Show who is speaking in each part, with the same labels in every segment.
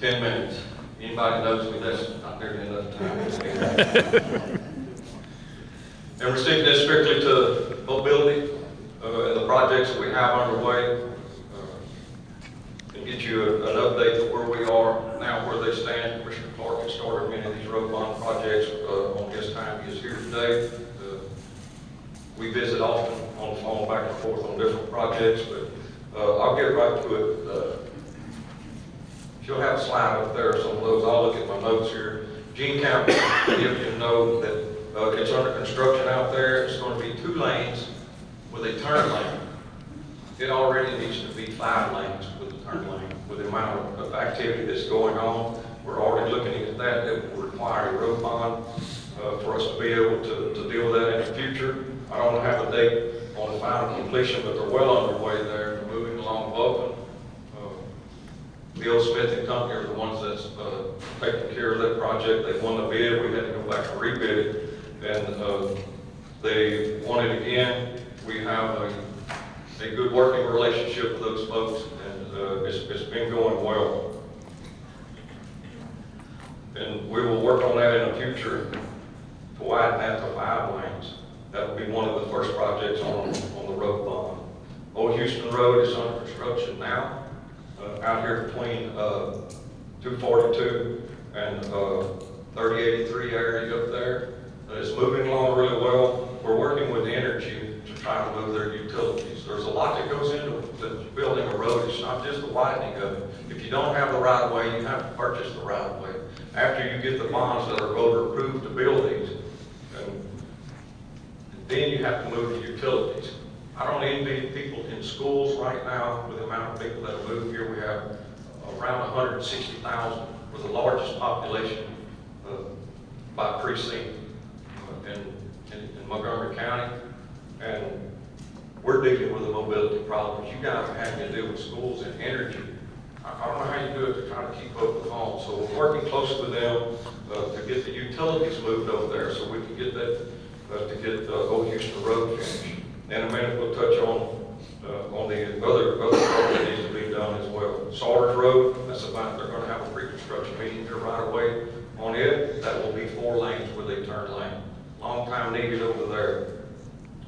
Speaker 1: 10 minutes. Anybody knows me, that's not nearly enough time. In restricting this strictly to mobility and the projects that we have underway, and get you an update of where we are now, where they stand. Commissioner Clark has started many of these road bond projects on his time he is here today. We visit often on the phone back and forth on different projects, but I'll get right to it. She'll have a slide up there, some of those. I'll look at my notes here. Gene County, if you know that it's under construction out there. It's going to be 2 lanes with a turn lane. It already needs to be 5 lanes with a turn lane. With the amount of activity that's going on, we're already looking at that. It will require a road bond for us to be able to deal with that in the future. I don't have a date on the final completion, but they're well underway there. They're moving along Vulcan. Bill Smith and Company are the ones that's taking care of that project. They won the bid. We had to go back and rebid it. And they won it again. We have a good working relationship with those folks, and it's been going well. And we will work on that in the future to widen that to 5 lanes. That will be one of the first projects on the road bond. Old Houston Road is under construction now, out here between 242 and 3083 area up there. It's moving along really well. We're working with the energy to try to move their utilities. There's a lot that goes into building a road. It's not just the widening of it. If you don't have the right of way, you have to purchase the right of way. After you get the bonds that are voter approved to build these, and then you have to move the utilities. I don't envy people in schools right now with the amount of people that have moved here. We have around 160,000. We're the largest population by precinct in Montgomery County, and we're dealing with the mobility problems. You guys are having to deal with schools and energy. I don't know how you do it to try to keep up with homes. So we're working closely with them to get the utilities moved over there so we can get that, to get Old Houston Road finished. In a minute, we'll touch on the other work that needs to be done as well. Salters Road, they're going to have a pre-construction meeting here right away on it. That will be 4 lanes with a turn lane. Long time needed over there.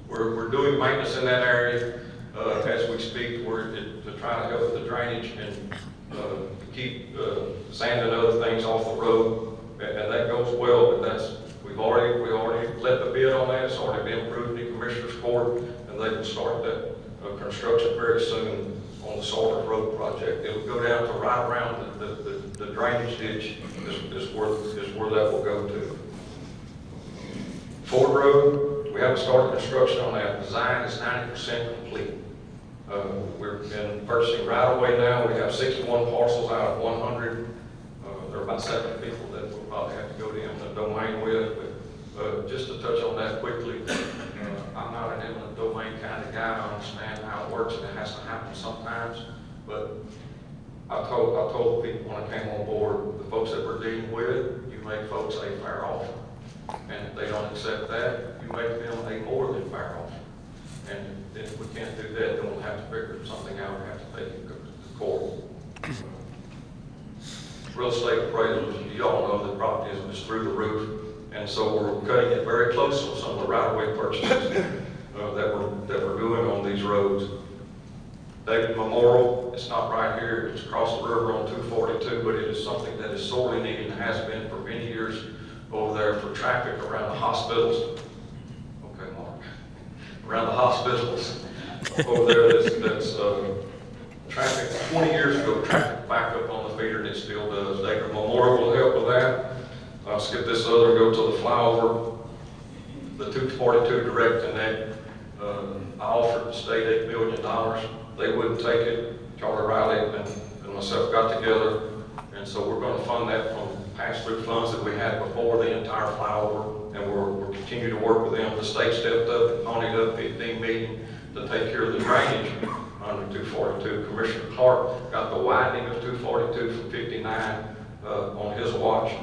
Speaker 1: We're doing maintenance in that area as we speak. To try to help with the drainage and to keep sand and other things off the road, and that goes well. But we already let the bid on that. It's already been approved in the Commissioner's Court, and they can start that construction very soon on the Salters Road project. It'll go down to right around the drainage ditch is where that will go to. Ford Road, we haven't started construction on that. Design is 90% complete. We're in purchasing right away now. We have 61 parcels out of 100. There are about 7 people that we'll probably have to go to eminent domain with. But just to touch on that quickly, I'm not an eminent domain kind of guy. I understand how it works, and it has to happen sometimes. But I told the people when I came on board, the folks that we're dealing with, you make folks a fair offer. And if they don't accept that, you make them a more than fair offer. And then if we can't do that, then we'll have to figure something out. We have to take it to court. Real estate appraisals, you all know the property is through the roof. And so we're cutting it very close on some of the right-of-way purchases that we're doing on these roads. David Memorial, it's not right here, it's across the river on 242, but it is something that is sorely needed and has been for many years over there for traffic around the hospitals. Okay, Mark. Around the hospitals over there, that's traffic. 20 years ago, traffic backed up on the feeder, and it still does. David Memorial will help with that. I'll skip this other and go to the flyover. The 242 direct connect. I offered the state $8 million. They wouldn't take it. Charlie Riley and myself got together, and so we're going to fund that from pass-through funds that we had before the entire flyover, and we're continuing to work with them. The state stepped up and ponied up $15 million to take care of the drainage under 242. Commissioner Clark got the widening of 242 from 59 on his watch,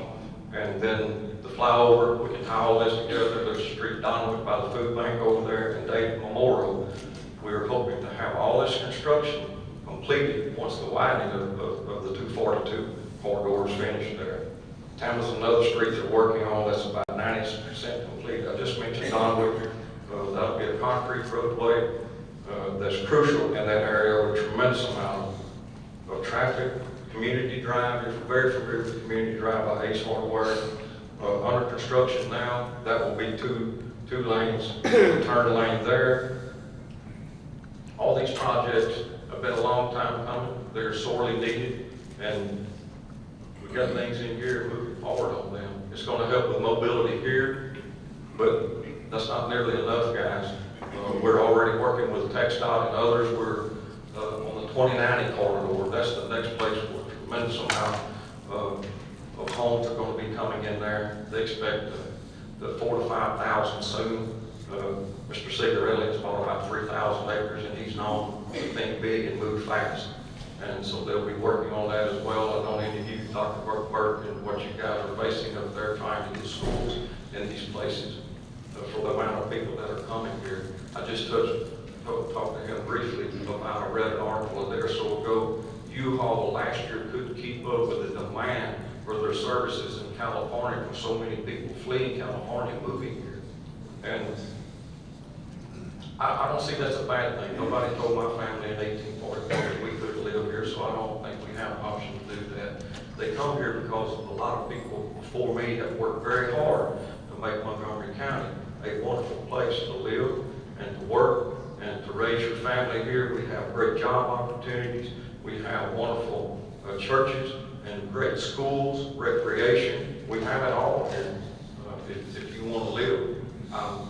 Speaker 1: and then the flyover. We can tie all this together. There's a street Donwood by the food bank over there, and David Memorial. We're hoping to have all this construction completed once the widening of the 242 corridors finished there. Tama's another street they're working on that's about 90% complete. I just mentioned Don Wicker. That'll be a concrete roadway that's crucial in that area with a tremendous amount of traffic. Community Drive, if you're very familiar with Community Drive by Ace Hardware, under construction now. That will be two lanes, turn lane there. All these projects have been a long time coming. They're sorely needed, and we've got things in here moving forward on them. It's going to help with mobility here, but that's not nearly enough, guys. We're already working with TxDOT and others. We're on the 2090 corridor. That's the next place where a tremendous amount of homes are going to be coming in there. They expect the 4,000 to 5,000 soon. Mr. Cigarelli has bought about 3,000 acres, and he's known to think big and move fast. And so they'll be working on that as well. I know any of you, Dr. Burke, and what you guys are facing up there trying to get schools in these places for the amount of people that are coming here. I just talked to him briefly about, I read an article a day or so ago. U-Haul last year couldn't keep up with the demand for their services in California for so many people fleeing California, moving here. And I don't see that's a bad thing. Nobody told my family in 1844 that we couldn't live here, so I don't think we have an option to do that. They come here because a lot of people before me have worked very hard to make Montgomery County a wonderful place to live and to work and to raise your family here. We have great job opportunities. We have wonderful churches and great schools, recreation. We have it all here if you want to live. I'm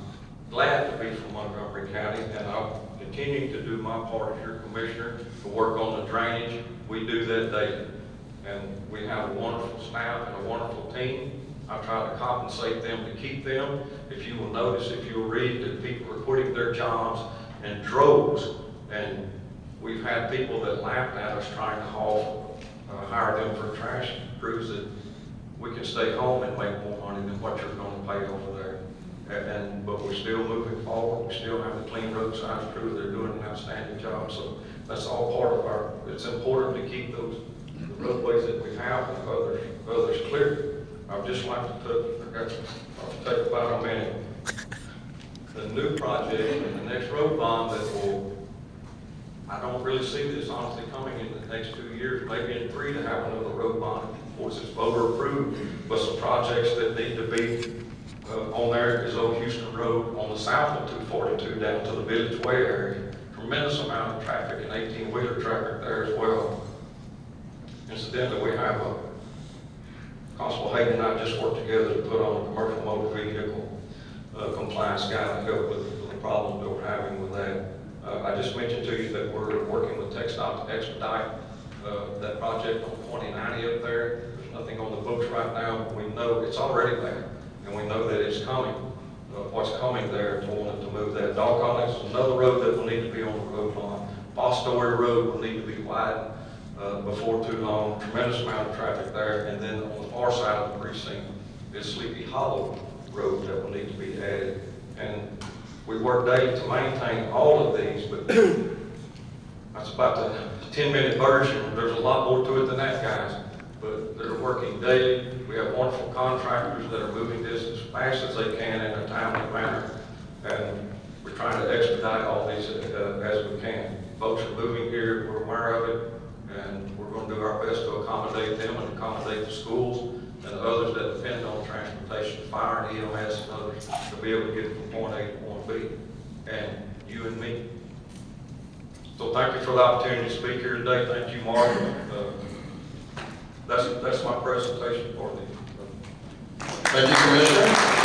Speaker 1: glad to be from Montgomery County, and I'll continue to do my part as your commissioner to work on the drainage. We do that daily, and we have a wonderful staff and a wonderful team. I try to compensate them to keep them. If you will notice, if you'll read, that people are quitting their jobs in droves, and we've had people that laughed at us trying to hire them for trash crews, that we can stay home and make more money than what you're going to pay over there. But we're still moving forward. We still have the clean roadside crew. They're doing an outstanding job. So that's all part of it's important to keep the roadways that we have and others clear. I'd just like to I'll take about a minute. The new project and the next road bond that I don't really see this honestly coming in the next 2 years, maybe in 3 to have another road bond. Of course, it's voter approved, but some projects that need to be on there is Old Houston Road on the south of 242 down to the Village Way area. Tremendous amount of traffic and 18-wheeler traffic there as well. Incidentally, we have Constable Hayden and I just worked together to put on a commercial motor vehicle compliance guide to help with the problems that we're having with that. I just mentioned to you that we're working with TxDOT to expedite that project on 2090 up there. There's nothing on the books right now, but we know it's already there, and we know that it's coming. What's coming there, to want to move that. Doggone, is another road that will need to be on the road line. Fostory Road will need to be widened before too long. Tremendous amount of traffic there. And then on the far side of the precinct is Sleepy Hollow Road that will need to be added. And we work daily to maintain all of these, but that's about the 10-minute version. There's a lot more to it than that, guys. But they're working daily. We have wonderful contractors that are moving this as fast as they can in a timely manner. And we're trying to expedite all these as we can. Folks are moving here, we're aware of it, and we're going to do our best to accommodate them and accommodate the schools and others that depend on transportation, fire and EMS and others, to be able to get from point A to point B, and you and me. So thank you for the opportunity to speak here today. Thank you, Mark. That's my presentation for you.
Speaker 2: Thank you, Commissioner.